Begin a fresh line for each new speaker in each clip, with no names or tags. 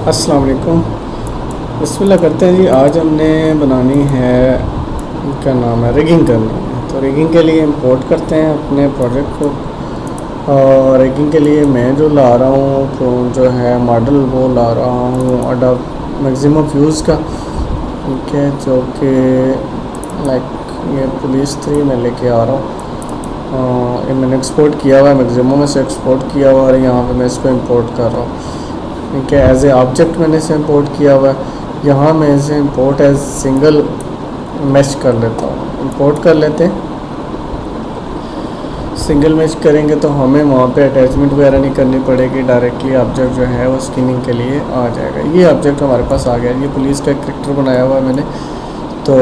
अस्सलाम वालेकुम। बिस्मिल्लाह करते हैं जी। आज हमने बनानी है, क्या नाम है, रिगिंग करनी है। तो रिगिंग के लिए इंपोर्ट करते हैं अपने प्रोजेक्ट को। और रिगिंग के लिए मैं जो ला रहा हूँ तो जो है मॉडल वो ला रहा हूँ अडोब मैक्सिमम फ्यूज़ का। ठीक है, जो कि लाइक ये पुलिस 3 में लेके आ रहा हूँ। ये मैंने एक्सपोर्ट किया हुआ है, मैक्सिमम में से एक्सपोर्ट किया हुआ है और यहाँ पे मैं इसको इंपोर्ट कर रहा हूँ। ठीक है, एज ए ऑब्जेक्ट मैंने इसे इंपोर्ट किया हुआ है। यहाँ मैं इसे इंपोर्ट एज सिंगल मैश कर लेता हूँ। इंपोर्ट कर लेते हैं। सिंगल मैच करेंगे तो हमें वहाँ पे अटैचमेंट वगैरह नहीं करनी पड़ेगी, डायरेक्टली ऑब्जेक्ट जो है वो स्किनिंग के लिए आ जाएगा। ये ऑब्जेक्ट हमारे पास आ गया। ये पुलिस का करेक्टर बनाया हुआ है मैंने। तो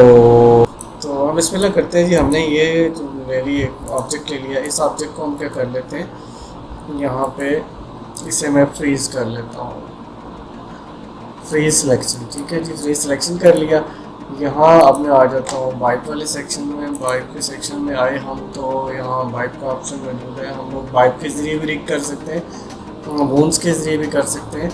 हम बिस्मिल्लाह करते हैं जी। हमने ये जो मेरी एक ऑब्जेक्ट ले लिया, इस ऑब्जेक्ट को हम क्या कर लेते हैं, यहाँ पे इसे मैं फ्रीज़ कर लेता हूँ। फ्री सिलेक्शन, ठीक है जी, फ्री सिलेक्शन कर लिया। यहाँ अब मैं आ जाता हूँ बाइप वाले सेक्शन में। बाइप के सेक्शन में आए हम तो यहाँ बाइप का ऑप्शन मौजूद है। हम लोग बाइप के ज़रिए भी रिग कर सकते हैं, वूंस के ज़रिए भी कर सकते हैं।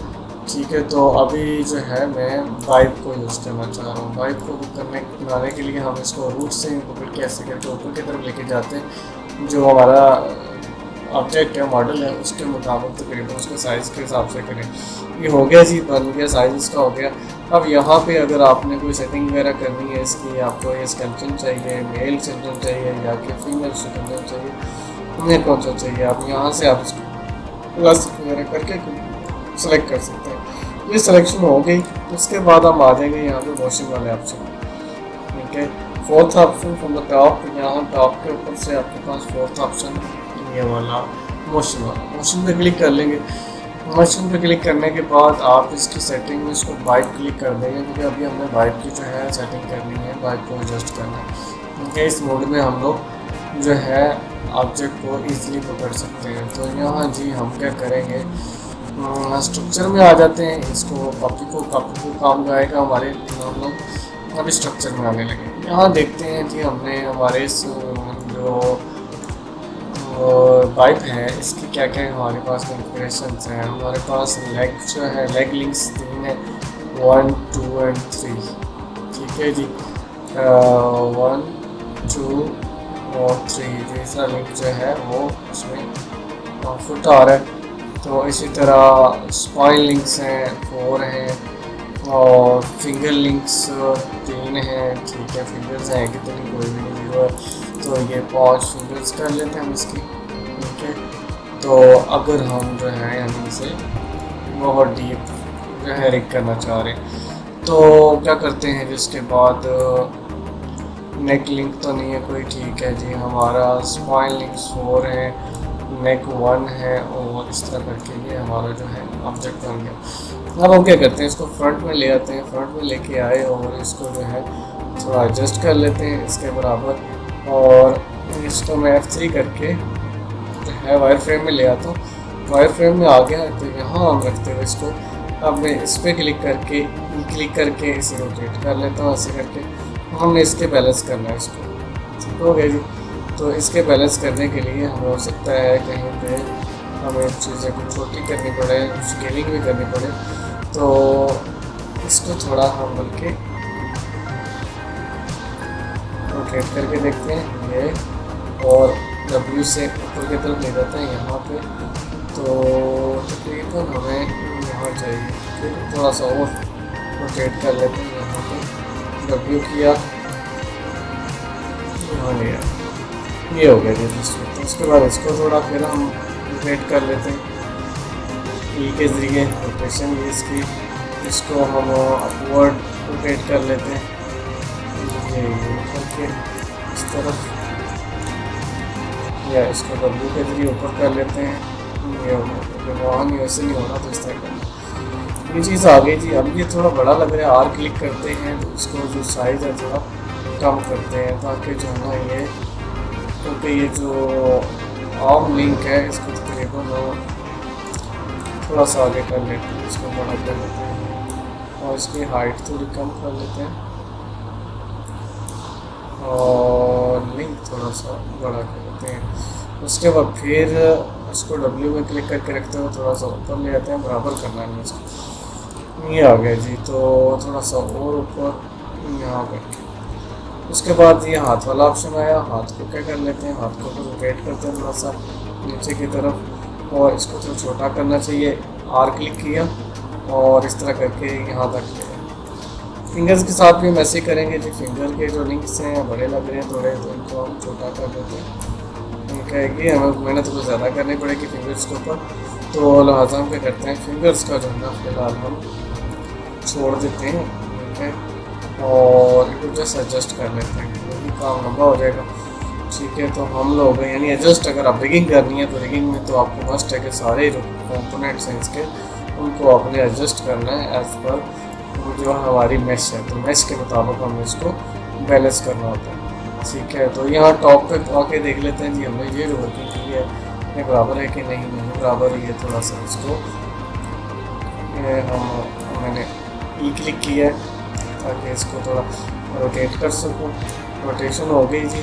ठीक है, तो अभी जो है मैं बाइप को यूज़ करना चाह रहा हूँ। बाइप को बनाने के लिए हम इसको रूट से पकड़ के ऐसे करके ऊपर की तरफ लेके जाते हैं। जो हमारा ऑब्जेक्ट है, मॉडल है, उसके मुताबिक तकरीबन उसके साइज़ के हिसाब से करें। ये हो गया जी, बन गया, साइज़ इसका हो गया। अब यहाँ पे अगर आपने कोई सेटिंग वगैरह करनी है इसकी, आपको ये स्केलेटन चाहिए, मेल स्केलेटन चाहिए या कि फीमेल स्केलेटन चाहिए, उन्हें कौन सा चाहिए, आप यहाँ से आप इसको प्लस वगैरह करके सेलेक्ट कर सकते हैं। ये सिलेक्शन हो गई। उसके बाद हम आ जाएंगे यहाँ पे वॉशिंग वाले ऑप्शन। ठीक है, fourth option from the top, यहाँ टॉप के ऊपर से आपके पास फोर्थ ऑप्शन ये वाला मोशन वाला, मोशन पे क्लिक कर लेंगे। मोशन पे क्लिक करने के बाद आप इसकी सेटिंग में इसको बाइप क्लिक कर देंगे, क्योंकि अभी हमने बाइप की जो है सेटिंग करनी है, बाइप को एडजस्ट करना है। क्योंकि इस मोड में हम लोग जो है ऑब्जेक्ट को ईजिली पकड़ सकते हैं। तो यहाँ जी हम क्या करेंगे, स्ट्रक्चर में आ जाते हैं। इसको कॉपी को काम का आएगा हमारे। हम लोग अभी स्ट्रक्चर में आने लगे। यहाँ देखते हैं जी हमने हमारे इस जो बाइप है इसकी क्या क्या हमारे पास कॉन्फ़िगरेशंस हैं। हमारे पास लेग जो है, लेग लिंक्स 3 है, 1 2 एंड 3। ठीक है जी, 1 2 और 3। तीसरा लिंक जो है वो उसमें फुट आ रहा है। तो इसी तरह स्पाइन लिंक्स हैं 4 हैं और फिंगर लिंक्स 3 हैं। ठीक है, फिंगर्स हैं कितनी, कोई भी नहीं, 0 है। तो ये 5 फिंगर्स कर लेते हैं हम इसकी। ठीक है, तो अगर हम जो है यानी से बहुत डीप जो है रिग करना चाह रहे हैं तो क्या करते हैं, जिसके बाद नेक लिंक तो नहीं है कोई। ठीक है जी, हमारा स्पाइन लिंक्स 4 है, नेक 1 है और इस तरह करके ये हमारा जो है ऑब्जेक्ट बन गया। अब हम क्या करते हैं, इसको फ्रंट में ले आते हैं। फ्रंट में लेके आए और इसको जो है थोड़ा एडजस्ट कर लेते हैं इसके बराबर। और इसको मैं F3 करके जो है वायर फ्रेम में ले आता हूँ। वायर फ्रेम में आ गया तो यहाँ हम रखते हुए इसको, अब मैं इस पर क्लिक करके इसे रोटेट कर लेता हूँ ऐसे करके। हमने इसके बैलेंस करना है इसको। ठीक हो गया जी। तो इसके बैलेंस करने के लिए हमें हो सकता है कहीं पे हमें चीज़ें को छोटी करनी पड़े, स्केलिंग भी करनी पड़े। तो इसको थोड़ा हम बल्कि रोटेट करके देखते हैं ये, और W से ऊपर की तरफ ले जाते हैं यहाँ पे। तो तकरीबन हमें यहाँ चाहिए, फिर थोड़ा सा और रोटेट कर लेते हैं। यहाँ पे W किया, यहाँ ले आया, ये हो गया जी। तो उसके बाद इसको थोड़ा फिर हम रोटेट कर लेते हैं E के ज़रिए, रोटेशन ये इसकी। इसको हम अपवर्ड रोटेट कर लेते हैं ये करके इस तरफ, या इसको W के ज़रिए ऊपर कर लेते हैं। ये वहाँ नहीं, वैसे नहीं होना, तो इस तरह करना। ये चीज़ आ गई जी। अब ये थोड़ा बड़ा लग रहा है, R क्लिक करते हैं तो इसको जो साइज़ है थोड़ा कम करते हैं, ताकि जो है ना ये, क्योंकि ये जो आर्म लिंक है इसको तकरीबन थोड़ा सा आगे कर लेते हैं, इसको बड़ा कर लेते हैं और इसकी हाइट थोड़ी कम कर लेते हैं और लिंक थोड़ा सा बड़ा कर लेते हैं। उसके बाद फिर इसको W में क्लिक करके रखते हुए थोड़ा सा ऊपर ले आते हैं, बराबर करना है इसको। ये आ गया जी। तो थोड़ा सा और ऊपर यहाँ पे, उसके बाद ये हाथ वाला ऑप्शन आया। हाथ को क्या कर लेते हैं, हाथ को रोटेट करते हैं थोड़ा सा नीचे की तरफ, और इसको थोड़ा छोटा करना चाहिए। आर क्लिक किया और इस तरह करके यहाँ तक ले। फिंगर्स के साथ भी हम ऐसे ही करेंगे जी। फिंगर के जो लिंक्स हैं बड़े लग रहे हैं थोड़े, तो इनको हम छोटा कर देते हैं। कहेगी हमें मेहनत कुछ ज़्यादा करनी पड़ेगी फिंगर्स के ऊपर, तो लिहाजा हम क्या करते हैं, फिंगर्स का जो है ना फिलहाल हम छोड़ देते हैं। ठीक है, और इनको जस्ट एडजस्ट कर लेते हैं, वही काम लंबा हो जाएगा। ठीक है, तो हम लोग यानी एडजस्ट अगर आप रिगिंग करनी है तो रिगिंग में तो आपको मस्ट है कि सारे जो कंपोनेंट्स हैं इसके उनको आपने एडजस्ट करना है एज़ पर जो हमारी मैश है। तो मैश के मुताबिक हमें इसको बैलेंस करना होता है। ठीक है, तो यहाँ टॉप पे आके देख लेते हैं जी हमने ये जो वर्किंग की है ये बराबर है कि नहीं बराबर। ये थोड़ा सा इसको मैंने ई क्लिक किया है ताकि इसको थोड़ा रोटेट कर सकूँ। रोटेशन हो गई जी,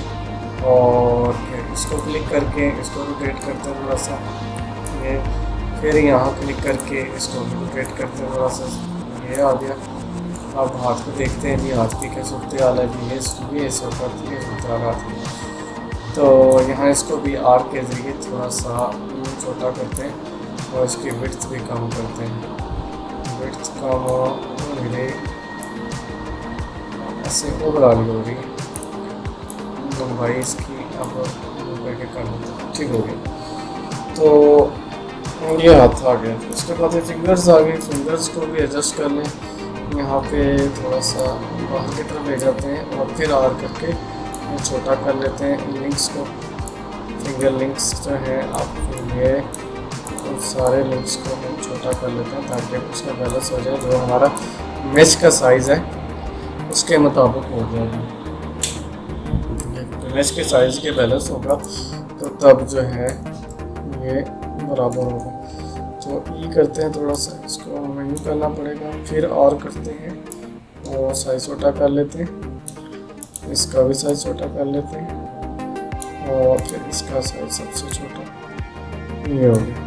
और इसको क्लिक करके इसको रोटेट करते हैं थोड़ा सा ये, फिर यहाँ क्लिक करके इसको रोटेट करते हैं थोड़ा सा, ये आ गया। अब हाथ को देखते हैं जी, हाथ की क्या सूरत हाल है जी। ये सूरत हाल थी। तो यहाँ इसको भी आर के ज़रिए थोड़ा सा छोटा करते हैं और इसकी विड्थ भी कम करते हैं। विड्थ कम मेरे ऐसे ओवरऑल हो रही है लंबाई इसकी, अब करके कर लेते हैं। ठीक हो गया, तो ये हाथ आ गया। उसके बाद फिंगर्स आ गए, फिंगर्स को भी एडजस्ट कर लें। यहाँ पे थोड़ा सा बाहर की तरफ ले जाते हैं और फिर आर करके छोटा कर लेते हैं लिंक्स को। फिंगर लिंक्स जो है आपको ये तो सारे लिंक्स को हम छोटा कर लेते हैं ताकि उसका बैलेंस हो जाए, जो हमारा मैश का साइज़ है उसके मुताबिक हो जाएगा। मैश के साइज़ के बैलेंस होगा तो तब जो है ये बराबर होगा। तो ई करते हैं थोड़ा सा, इसको हमें यूँ करना पड़ेगा, फिर और करते हैं और साइज़ छोटा कर लेते हैं। इसका भी साइज़ छोटा कर लेते हैं और फिर इसका साइज़ सबसे छोटा ये हो गया।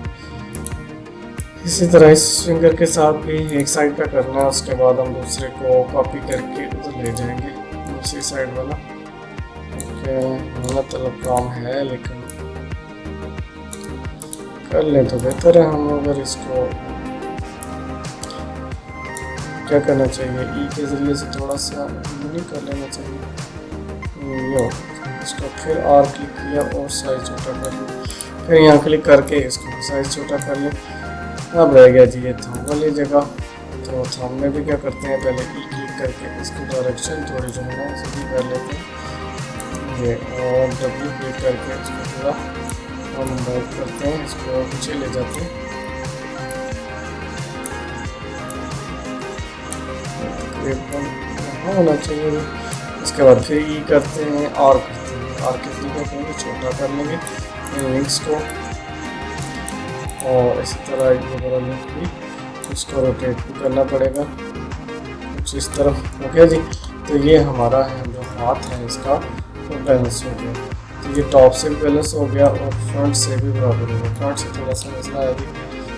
इसी तरह इस फिंगर के साथ भी एक साइड का करना है, उसके बाद हम दूसरे को कॉपी करके उधर ले जाएंगे दूसरी साइड वाला। मेहनत तलब काम है लेकिन कर लें तो बेहतर है। हम अगर इसको क्या करना चाहिए, ई के ज़रिए से थोड़ा सा नहीं कर लेना चाहिए यो। इसको फिर आर क्लिक किया और साइज़ छोटा कर लिया, फिर यहाँ क्लिक करके इसको साइज़ छोटा कर लें। अब रह गया जी ये थंब वाली जगह। तो थंब में भी क्या करते हैं, पहले ई क्लिक करके इसकी डायरेक्शन थोड़ी जो है सीधी कर लेते हैं ये, और डब्ल्यू क्लिक करके इसको पूरा हम मूव करते हैं, इसको पीछे ले जाते हैं। यहाँ होना चाहिए। इसके बाद फिर ई करते हैं और करते हैं, आर के तरीके करेंगे छोटा कर लेंगे लिंक्स को, और इसी तरह ये बड़ा लिंक भी इसको रोटेट भी करना पड़ेगा कुछ इस तरफ। ओके जी, तो ये हमारा है जो हाथ है इसका वो बैलेंस हो गया। तो ये टॉप से भी बैलेंस हो गया और फ्रंट से भी बराबर हो गया। फ्रंट से थोड़ा सा मसला है अभी,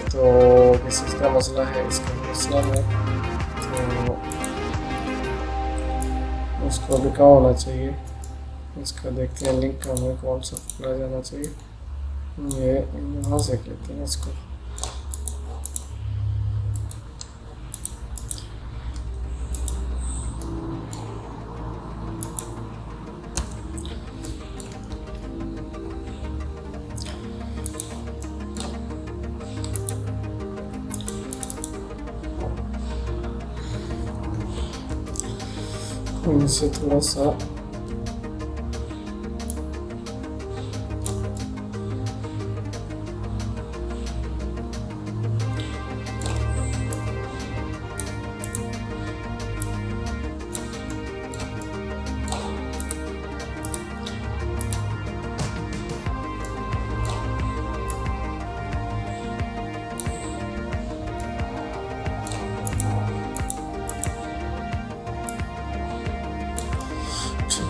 तो किस चीज़ का मसला है, इसका मसला है तो उसको भी कहाँ होना चाहिए, इसका देखते हैं लिंक का हमें कौन सा पकड़ा जाना चाहिए। ये यहाँ से लेते हैं इसको, इनसे थोड़ा सा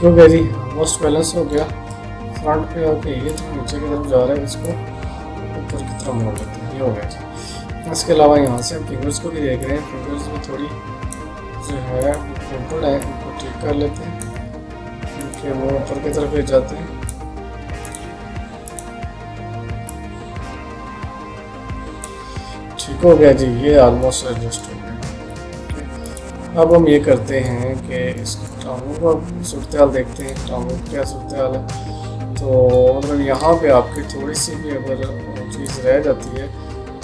हो गया जी, ऑलमोस्ट बैलेंस हो गया। फ्रंट पे आके ये तो नीचे की तरफ जा रहा है, इसको ऊपर की तरफ मोड़ लेते हैं, ये हो गया जी। इसके अलावा यहाँ से हम फिंगर्स को भी देख रहे हैं, फिंगर्स में थोड़ी जो है गड़बड़ है, उनको ठीक कर लेते हैं क्योंकि वो ऊपर की तरफ ले जाते हैं। ठीक हो गया जी, ये ऑलमोस्ट एडजस्ट हो गया। अब हम ये करते हैं कि इस टांगों का सूरत हाल देखते हैं, टांगों की क्या सूरत हाल है। तो मतलब यहाँ पे आपकी थोड़ी सी भी अगर चीज़ रह जाती है,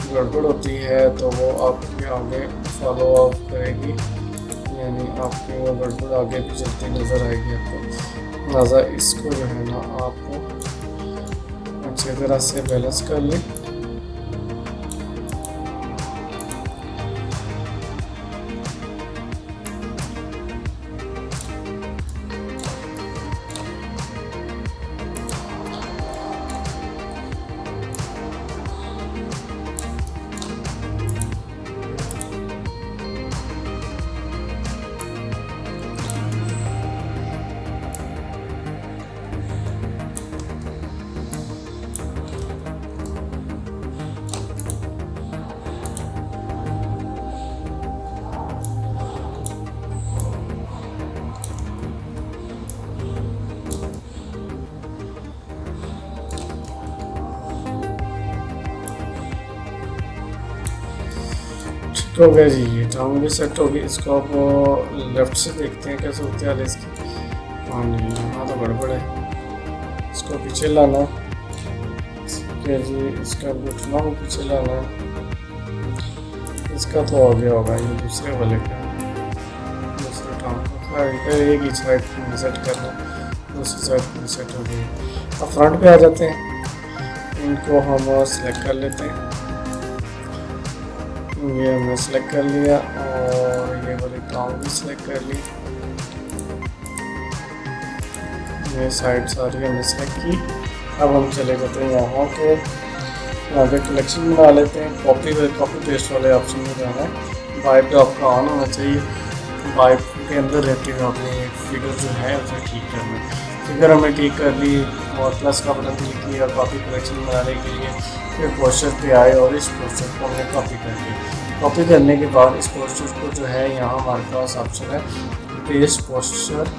गड़बड़ होती है, तो वो आपके आगे फॉलो अप करेगी, यानी आपकी वो गड़बड़ आगे भी चलती नज़र आएगी आपको। लिहाजा इसको जो है ना आपको अच्छी तरह से बैलेंस कर लें। हो गया जी, ये टांग भी सेट होगी। इसको आप लेफ्ट से देखते हैं कैसे होती है इसकी। हाँ जी, यहाँ तो गड़बड़ है, इसको पीछे लाना है जी, इसका घुटना को पीछे लाना है। इसका तो हो गया होगा, ये दूसरे वाले का, दूसरे टांग का एक ही साइड सेट करना, दूसरी साइड सेट हो गई। अब फ्रंट पे आ जाते हैं, इनको हम सेलेक्ट कर लेते हैं। ये हमने सेलेक्ट कर लिया और ये वाली टांग भी सेलेक्ट कर ली। ये साइड सारी हमने सेलेक्ट की। अब हम चले जाते हैं यहाँ के आगे कलेक्शन बना लेते हैं। कॉपी पेस्ट वाले ऑप्शन में जाना है। वाइप आपका ऑन होना चाहिए। वाइप के अंदर रहते हुए आपने फिगर जो है उसे ठीक करना है। फिगर हमने ठीक कर ली और प्लस का बटन क्लिक किया कॉपी कलेक्शन बनाने के लिए। फिर पोस्टर पे आए और इस पोस्टर को हमने कॉपी कर लिया। कॉपी करने के बाद इस पोस्टर को जो है यहाँ हमारे पास ऑप्शन है पेस्ट पोस्टर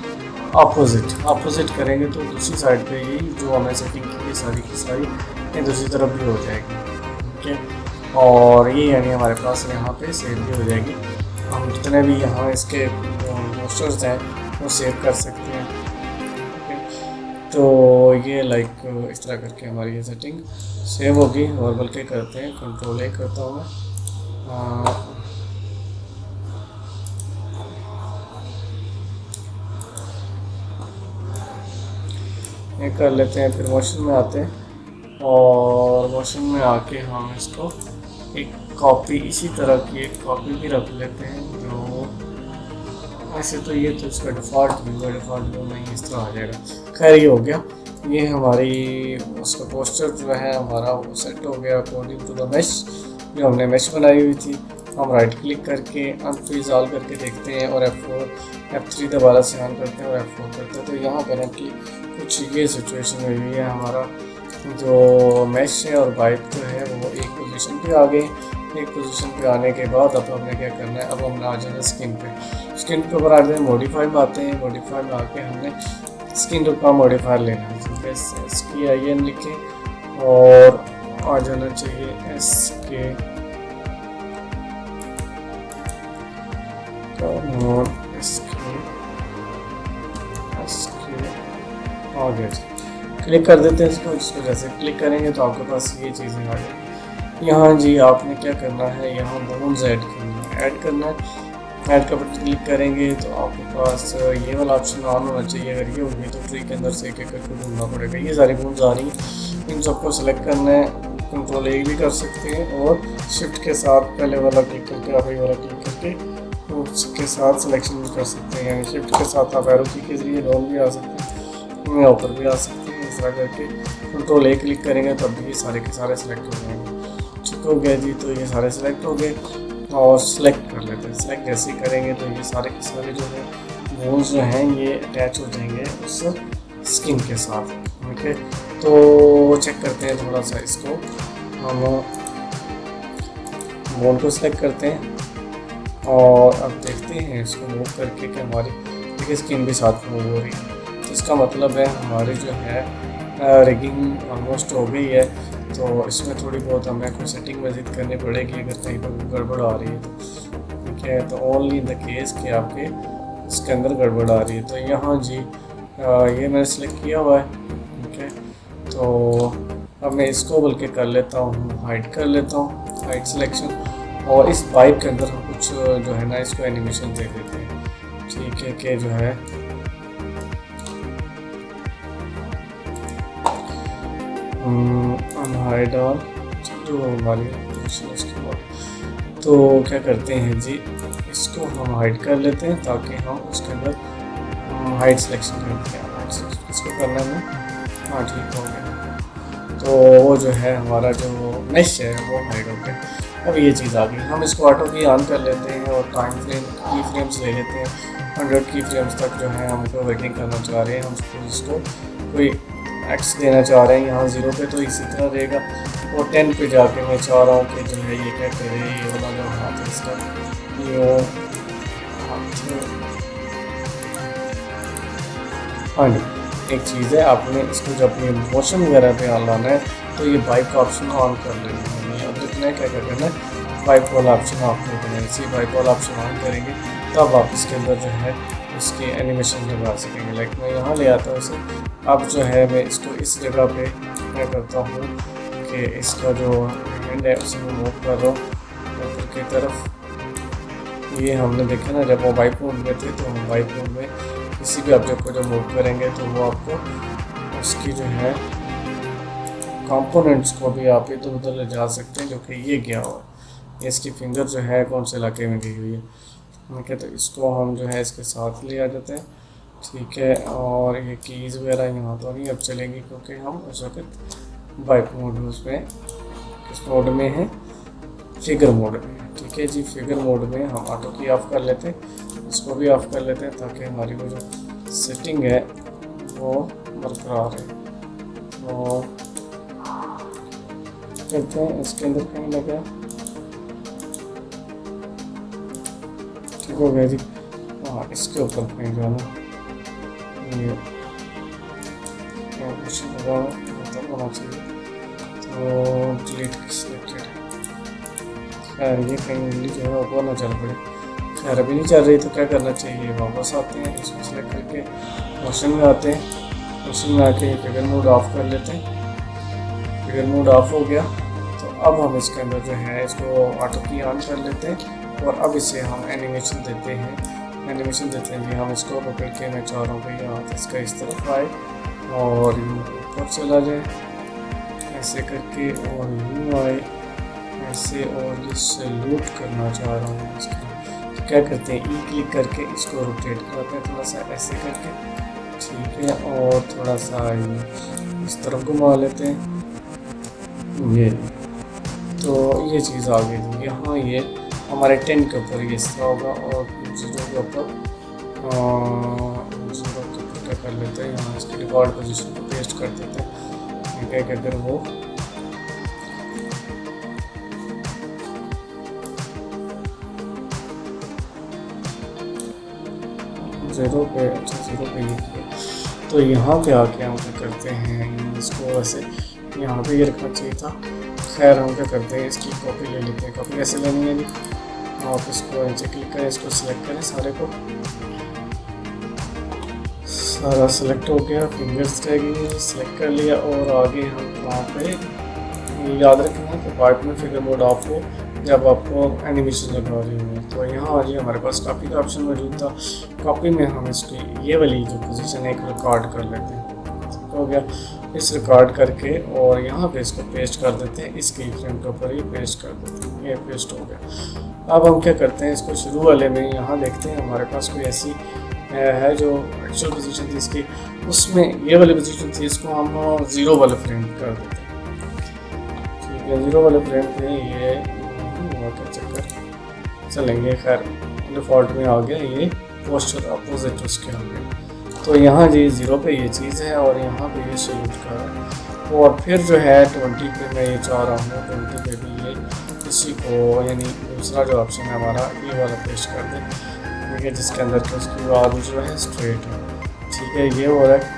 अपोजिट करेंगे तो दूसरी साइड पे ही जो हमने सेटिंग की है सारी की सारी ये दूसरी तरफ भी हो जाएगी। ठीक है, और ये यानी हमारे पास यहाँ पे सेव भी हो जाएगी। हम जितने भी यहाँ इसके पोस्टर्स हैं वो सेव कर सकते हैं। तो ये लाइक इस तरह करके हमारी ये सेटिंग सेव होगी। और बल्कि करते हैं कंट्रोल A करता हूँ मैं, ये कर लेते हैं। फिर मोशन में आते हैं और मोशन में आके हम इसको एक कॉपी इसी तरह की एक कॉपी भी रख लेते हैं। जो ऐसे तो ये तो इसका डिफ़ॉल्ट व्यू नहीं इस तरह आ जाएगा। खैर ये हो गया, ये हमारी उसका पोस्टर जो है हमारा वो सेट हो गया अकॉर्डिंग टू द मैश जो हमने मैश बनाई हुई थी। हम राइट क्लिक करके अनफ्रीज ऑल करके देखते हैं और F3 दोबारा से ऑन करते हैं और F4 करते हैं। तो यहाँ करेंटली कुछ ये सिचुएशन हुई है, हमारा जो मैश है और वाइप जो है वो एक पोजीशन पे आ गए। एक पोजीशन पे आने के बाद अब हमने क्या करना है, अब हमने आ जाना स्किन पे ऊपर आ जाए मॉडिफाई में आते हैं। मॉडिफाई में आके हमने स्किन का मॉडिफायर लेना है। SKIN लिखें और आ जाना चाहिए SK आ गया। क्लिक कर देते हैं इसको जैसे क्लिक करेंगे तो आपके पास ये चीज़ें आ जाएंगी। यहाँ जी आपने क्या करना है, यहाँ बोन्स ऐड करना है। ऐड का बटन क्लिक करेंगे तो आपके पास ये वाला ऑप्शन ऑन होना चाहिए। अगर ये होगी तो ट्री के अंदर से एक एक करके ढूंढना पड़ेगा। ये सारी बोन्स आ रही हैं, इन सबको सेलेक्ट करना है। कंट्रोल A भी कर सकते हैं और शिफ्ट के साथ पहले वाला क्लिक करके आगे वाला क्लिक करके उसके साथ सिलेक्शन भी कर सकते हैं। शिफ्ट के साथ आप एरो की के जरिए डाउन भी आ सकते हैं, ऊपर भी आ सकते हैं। इस तरह करके कंट्रोल A क्लिक करेंगे तब भी ये सारे के सारे सिलेक्ट हो जाएंगे। ठीक हो गया जी, तो ये सारे सिलेक्ट हो गए और सिलेक्ट कर लेते हैं। सिलेक्ट जैसे ही करेंगे तो ये सारे के सारे जो है बोन्स जो हैं ये अटैच हो जाएंगे उस स्किन के साथ। ओके, तो चेक करते हैं थोड़ा सा इसको। हम बोन को सिलेक्ट करते हैं और अब देखते हैं इसको मूव करके कि हमारी देखिए स्किन भी साथ मूव हो रही है। तो इसका मतलब है हमारी जो है रिगिंग ऑलमोस्ट हो गई है। तो इसमें थोड़ी बहुत हमें कोई सेटिंग मज़ीद करनी पड़ेगी अगर कहीं पर गड़बड़ आ रही है तो, ठीक है। तो ओनली इन द केस कि आपके इसके अंदर गड़बड़ आ रही है। तो यहाँ जी ये मैंने सेलेक्ट किया हुआ है, ठीक है। तो अब मैं इसको बल्कि कर लेता हूँ, हाइड कर लेता हूँ, हाइड सिलेक्शन। और इस बाइक के अंदर हम कुछ जो है ना इसको एनिमेशन दे देते हैं, ठीक है। कि जो है अनहाइड ऑल जो हमारी उसके बाद तो क्या करते हैं जी, इसको हम हाइड कर लेते हैं ताकि हम उसके अंदर हाइड सिलेक्शन करते हैं। इसको करने में हाँ ठीक हो गया। तो वो जो है हमारा जो मैश है वो हाइड हो गया। अब ये चीज़ आ गई, हम इसको ऑटो की ऑन कर लेते हैं और टाइम फ्रेम की फ्रेम्स ले लेते हैं 100 की फ्रेम्स तक जो है हमको वेटिंग करना चाह रहे हैं। हम इसको कोई एक्स देना चाह रहे हैं, यहाँ 0 पे तो इसी तरह रहेगा और 10 पे जाके मैं चाह रहा हूँ कि जो है ये क्या करे, ये वाला जो हाथ है इसका ये हाँ जी। एक चीज़ है, आपने इसको जब ये मोशन वगैरह पे ऑन लाना है तो ये बाइक का ऑप्शन ऑन कर लेना है। अब देखना है क्या करना है, बाइक वाला ऑप्शन ऑफ कर देना है। इसी बाइक वाला ऑप्शन ऑन करेंगे तब आप इसके अंदर जो है इसकी एनिमेशन लगा सकेंगे। लाइक मैं यहाँ ले आता हूँ इसे। अब जो है मैं इसको इस जगह पे क्या करता हूँ कि इसका जो हैंड है उसे मैं मूव कर रहा हूँ ऊपर की तरफ। ये हमने देखा ना जब वो बाइक मोड में थे, तो हम बाइक मोड में किसी भी ऑब्जेक्ट को जब मूव करेंगे तो वो आपको उसकी जो है कंपोनेंट्स को भी आप इधर उधर ले जा सकते हैं, जो कि ये गया हुआ है। ये इसकी फिंगर जो है कौन से इलाके में गई हुई है, ठीक है। तो इसको हम जो है इसके साथ ले आ जाते हैं, ठीक है। और ये कीज़ वगैरह यहाँ तो नहीं अब चलेंगी क्योंकि हम उस वक्त बाइक मोड उसमें किस मोड में है, फिगर मोड में, ठीक है जी। फिगर मोड में हम ऑटो की ऑफ कर लेते हैं, इसको भी ऑफ कर लेते हैं ताकि हमारी वो जो सेटिंग है वो बरकरार है। और करते हैं इसके अंदर कहीं लगा, ठीक हो गया जी। हाँ इसके ऊपर कहीं जाना, ये कुछ लगा होना चाहिए तो डिलीट सिलेक्टेड। खैर ये कहीं उंगली जो है ऊपर ना चल पड़े। खैर अभी नहीं चल रही तो क्या करना चाहिए, वापस आते हैं, इसको सिलेक्ट करके मोशन में आते हैं। मोशन में आके फिगर मोड ऑफ कर लेते हैं। फिगर मोड ऑफ हो गया तो अब हम इसके अंदर जो है इसको ऑटो की ऑन कर लेते हैं और अब इसे हम एनिमेशन देते हैं। एनिमेशन देते हैं जी, हम इसको पकड़ के मैं चाह रहा हूँ कि यहाँ इसका इस तरफ आए और ऊपर चला जाए ऐसे करके और यूँ आए ऐसे, और ये सैल्यूट करना चाह रहा हूँ इसको। तो क्या करते हैं ई क्लिक करके इसको रोटेट कराते हैं थोड़ा सा ऐसे करके, ठीक है। और थोड़ा सा इस तरफ घुमा लेते हैं ये। तो ये चीज़ आ गई थी यहाँ, ये हमारे 10 के ऊपर ये इस तरह होगा और 0 के ऊपर क्या कर लेते हैं, यहाँ इसके डिफ़ॉल्ट पोजीशन को पेस्ट कर देते हैं, ठीक है। कि अगर वो ज़ीरो पे, अच्छा 0 पे ये किया। तो यहाँ पे आके हम क्या करते हैं, इसको वैसे यहाँ पे ये रखना चाहिए था। खैर हम क्या करते हैं, इसकी कॉपी ले लेते हैं। कॉपी कैसे लेनी है जी, आप इसको नीचे क्लिक करें, इसको सिलेक्ट करें, सारे को सारा सिलेक्ट हो गया, फिंगर्स रह गई, सिलेक्ट कर लिया। और आगे हम वहाँ पे याद रखना कि पार्ट में फिगर मोड ऑफ हो जब आपको एनिमेशन लगा रही हो। तो यहाँ आ जाइए, हमारे पास कॉपी का ऑप्शन मौजूद था। कॉपी में हम इसकी ये वाली जो पोजीशन है एक रिकॉर्ड कर लेते हैं, ठीक हो गया। इस रिकॉर्ड करके और यहाँ पे इसको पेस्ट कर देते हैं, इसकी फ्रेम के ऊपर ही पेस्ट कर देते हैं, ये पेस्ट हो गया। अब हम क्या करते हैं, इसको शुरू वाले में यहाँ देखते हैं हमारे पास कोई ऐसी है जो एक्चुअल पोजीशन थी इसकी, उसमें ये वाली पोजीशन थी, इसको हम 0 वाले फ्रेम कर देते हैं, ठीक है। 0 वाले फ्रेम पे ये क्या चक्कर चलेंगे, खैर डिफ़ॉल्ट में आ गया, ये पोस्टर अपोजिट उसके आ गया। तो यहाँ जी 0 पे ये चीज़ है और यहाँ पे ये सैल्यूट कर रहा है। और फिर जो है 20 पे मैं ये चाह रहा हूँ, 20 पे भी ये इसी को यानी दूसरा जो ऑप्शन है हमारा ये वाला पेस्ट कर दें, ठीक है, जिसके अंदर कि उसकी बाजू जो है स्ट्रेट है, ठीक है, ये हो रहा है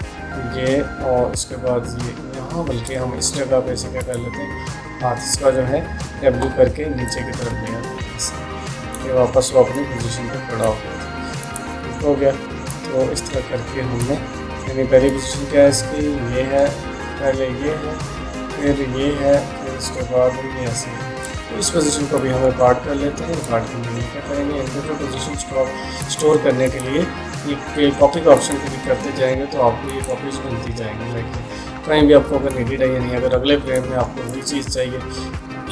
ये। और इसके बाद ये यहाँ, बल्कि हम इस जगह पे इसे क्या कर लेते हैं, हाथ इसका जो है W करके नीचे की तरफ ले आते हैं, ये वापस वो अपनी पोजीशन पे खड़ा हो गया। तो इस तरह करके हमने, यानी पहली पोजीशन क्या है इसकी, ये है, पहले ये है, फिर ये है, फिर इसके बाद ये ऐसे है। तो इस पोजीशन को भी हम रिकॉर्ड कर लेते हैं। रिकॉर्ड करने के लिए क्या करेंगे, इंडिविजुअल पोजीशन को स्टोर करने के लिए ये कॉपी का ऑप्शन क्लिक करते जाएंगे तो आपको ये कॉपीज बनती जाएंगी। लाइक कहीं भी आपको अगर नीडेड है, यानी अगर अगले फ्रेम में आपको वही चीज़ चाहिए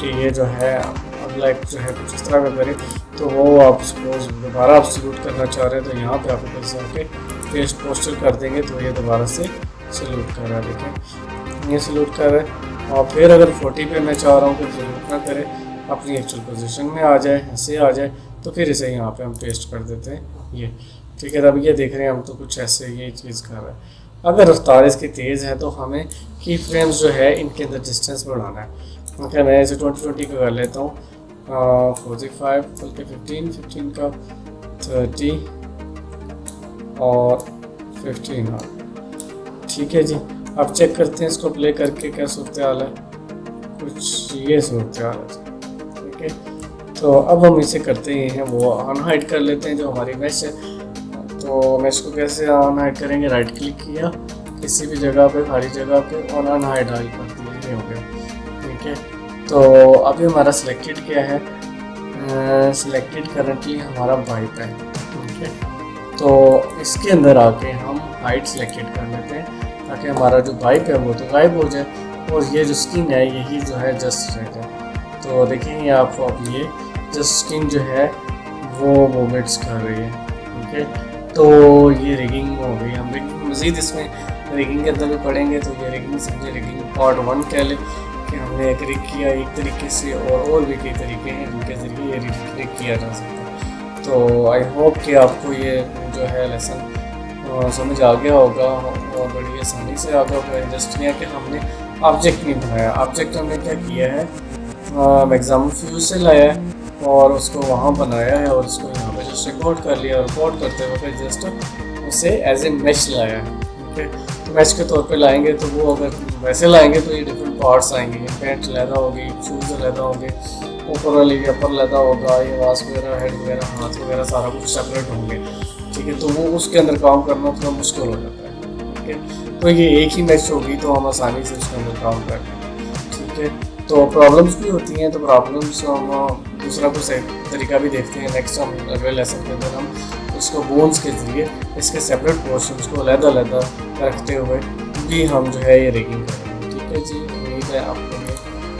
कि ये जो है अगला एक जो है कुछ इस तरह का करे, तो वो आप सपोज दोबारा आप सल्यूट करना चाह रहे हैं तो यहाँ पे आप कैसे आके पेस्ट पोस्टर कर देंगे तो ये दोबारा से सल्यूट कर रहा है। देखें ये सल्यूट कर रहा है। और फिर अगर 40 पे मैं चाह रहा हूँ कि सल्यूट ना करे, अपनी एक्चुअल पोजीशन में आ जाए, ऐसे आ जाए, तो फिर इसे यहाँ पे हम पेस्ट कर देते हैं ये, ठीक है। तब ये देख रहे हैं हम तो कुछ ऐसे ये चीज़ कर रहा है। अगर रफ्तार इसकी तेज़ है तो हमें की फ्रेम्स जो है इनके अंदर डिस्टेंस बढ़ाना है। ओके, मैं इसे 20 का कर लेता हूँ, 45 बल्कि 15 का 30 और 15, ठीक है जी। अब चेक करते हैं इसको प्ले करके क्या सूरत हाल है, कुछ ये सूरत हाल है, ठीक है। तो अब हम इसे करते हैं वो अनहाइड कर लेते हैं जो हमारी मैश है। तो मैश को कैसे अनहाइड करेंगे, राइट क्लिक किया किसी भी जगह पे, खाली जगह पे, और अनहाइड कर दिया, ये हो गया, ठीक है। तो अभी हमारा सिलेक्टेड क्या है, सिलेक्टेड करंटली हमारा वाइप है, ठीक है। तो इसके अंदर आके हम हाइट सिलेक्टेड कर लेते हैं ताकि हमारा जो वाइप है वो तो गायब हो जाए और ये जो स्किन है यही जो है जस्ट रह जाए। तो देखेंगे आप, अब ये जस्ट स्किन जो है वो मूवमेंट्स कर रही है, ठीक है। तो ये रिगिंग हो गई। हम रिगिंग मज़ीद इसमें रिगिंग के अंदर भी पढ़ेंगे। तो ये रिगिंग समझे रिगिंग पार्ट 1 कह लें कि हमने एक रिग किया एक तरीके से, और भी कई तरीके हैं जिनके ज़रिए ये रिग किया जा सकता है। तो आई होप कि आपको ये जो है लेसन समझ आ गया होगा और बड़ी आसानी से आ गया होगा। जस्ट ये कि हमने ऑब्जेक्ट नहीं बनाया, ऑब्जेक्ट हमने क्या किया है, एग्जाम्पल फ्यूज से लाया है और उसको वहाँ बनाया है और उसको यहाँ पे जस्ट रिकॉर्ड कर लिया। रिकॉर्ड करते हुए जस्ट उसे एज ए मैश लाया है, ठीक है। तो मैश के तौर पे लाएंगे तो वो अगर वैसे लाएंगे तो ये डिफरेंट पार्ट्स आएंगे, पैंट लहदा होगी, शूज़ लहदा होंगे, ऊपर वाली अपर लहदा होगा, ये वास वगैरह, हेड वगैरह, हाथ वगैरह सारा कुछ सेपरेट होंगे, ठीक है। तो वो उसके अंदर काम करना थोड़ा मुश्किल हो जाता है, ठीक है। तो ये एक ही मैश होगी तो हम आसानी से उसके अंदर काम कर लेंगे, ठीक है। तो प्रॉब्लम्स भी होती हैं, तो प्रॉब्लम्स हम दूसरा कुछ तरीका भी देखते हैं नेक्स्ट हम अगले लेसन के अंदर। हम उसको बोन्स के ज़रिए इसके सेपरेट पोर्शंस को अलग-अलग रखते हुए भी हम जो है ये रिगिंग करेंगे, ठीक है जी। उम्मीद है आपको ये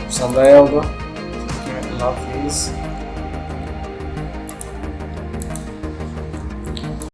पसंद आया होगा, ठीक है। अल्लाह हाफिज़।